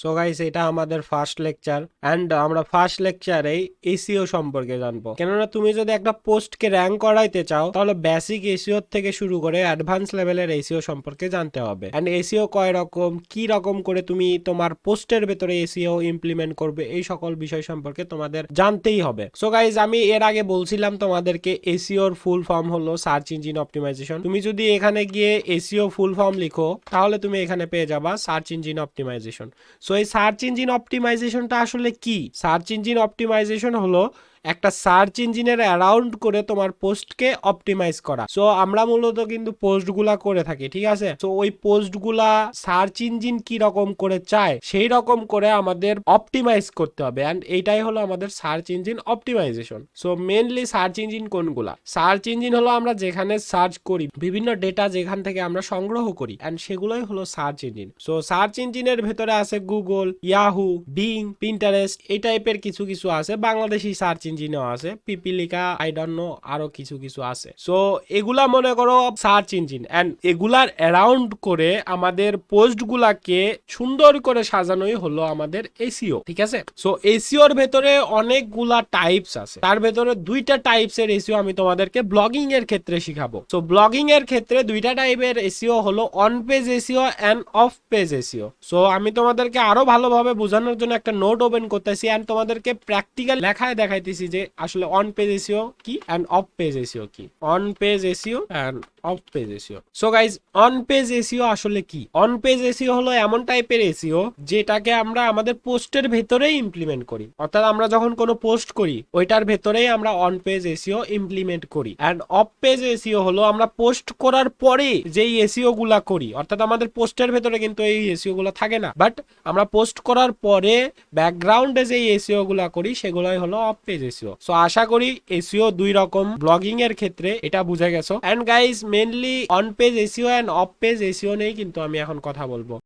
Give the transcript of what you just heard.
So guys, এটা আমাদের first lecture and আমরা ফার্স্ট লেকচারে এসইও সম্পর্কে জানবো। কেননা তুমি যদি একটা পোস্টকে র্যাঙ্ক করাইতে চাও তাহলে বেসিক এসইও থেকে শুরু করে অ্যাডভান্স লেভেলের এসইও সম্পর্কে জানতে হবে। এন্ড এসইও কয় রকম, কি রকম করে তুমি তোমার পোস্টের ভেতরে এসইও ইমপ্লিমেন্ট করবে, এই সকল বিষয় সম্পর্কে তোমাদের জানতেই হবে। সো গাইস, আমি এর আগে বলছিলাম তোমাদেরকে এসইওর ফুল ফর্ম হলো সার্চ ইঞ্জিন অপটিমাইজেশন। তুমি যদি এখানে গিয়ে এসইও ফুল ফর্ম লিখো তাহলে তুমি এখানে পেয়ে যাবা সার্চ ইঞ্জিন অপটিমাইজেশন। সো এই সার্চ ইঞ্জিন অপটিমাইজেশনটা আসলে কি? সার্চ ইঞ্জিন অপটিমাইজেশন হলো একটা সার্চ ইঞ্জিনের অ্যারাউন্ড করে তোমার পোস্টকে অপটিমাইজ করা। সো আমরা মূলত কিন্তু পোস্টগুলা করে থাকি, ঠিক আছে? সো ওই পোস্টগুলা সার্চ ইঞ্জিন কি রকম করে চায় সেই রকম করে আমাদের অপটিমাইজ করতে হবে, এন্ড এইটাই হলো আমাদের search engine optimisation. So mainly search engine কোনগুলা? সার্চ ইঞ্জিন হলো আমরা যেখানে সার্চ করি, বিভিন্ন ডেটা যেখান থেকে আমরা সংগ্রহ করি, এন্ড সেগুলোই হলো সার্চ ইঞ্জিন। সো সার্চ ইঞ্জিনের ভেতরে আছে গুগল, ইয়াহু, বিং, পিন্টারেস্ট, এই টাইপের কিছু কিছু আছে। বাংলাদেশি সার্চ ইঞ্জিনও আছে, পিপিলিকা, আই ডোন্ট নো, আরো কিছু কিছু আছে। সো এগুলা মনে করো সার্চ ইঞ্জিন, এন্ড এগুলার অ্যারাউন্ড করে আমাদের পোস্ট গুলাকে সুন্দর করে সাজানোই হলো আমাদের এসইও, ঠিক আছে? সো এসইওর ভেতরে অনেকগুলা টাইপস আছে, তার ভেতরে দুইটা টাইপস এর এসইও আমি তোমাদেরকে ব্লগিং এর ক্ষেত্রে শিখাবো। সো ব্লগিং এর ক্ষেত্রে দুইটা টাইপের এসইও হলো on page SEO and off page SEO. So আমি তোমাদেরকে আরো ভালোভাবে বোঝানোর জন্য একটা নোট ওপেন করতেছি এন্ড তোমাদেরকে প্র্যাকটিক্যাল লেখায় দেখাইতেছি যে আসলে অন পেজ এসইও কি এন্ড অফ পেজ এসইও কি। On page SEO and off page SEO. So guys, on page SEO আসলে কি? অন পেজ এসইও হলো এমন টাইপের এসইও যেটাকে আমরা আমাদের পোস্টের ভেতরেই ইমপ্লিমেন্ট করি। অর্থাৎ আমরা যখন কোনো পোস্ট করি ওইটার ভেতরেই আমরা অন পেজ এসইও ইমপ্লিমেন্ট করি। এন্ড অফ পেজ এসইও হলো আমরা পোস্ট করার পরে যেই এসইও গুলা করি, অর্থাৎ আমাদের পোস্টের ভেতরে কিন্তু এই এসইও গুলা থাকে না, বাট আমরা পোস্ট করার পরে ব্যাকগ্রাউন্ডে যেই এসইও গুলা করি সেগুলাই হলো অফ পেজ এসইও। সো আশা করি এসইও দুই রকম ব্লগিং এর ক্ষেত্রে এটা বুঝে গেছো। And guys, mainly on page SEO and off page SEO নিয়ে কিন্তু আমি এখন কথা বলবো।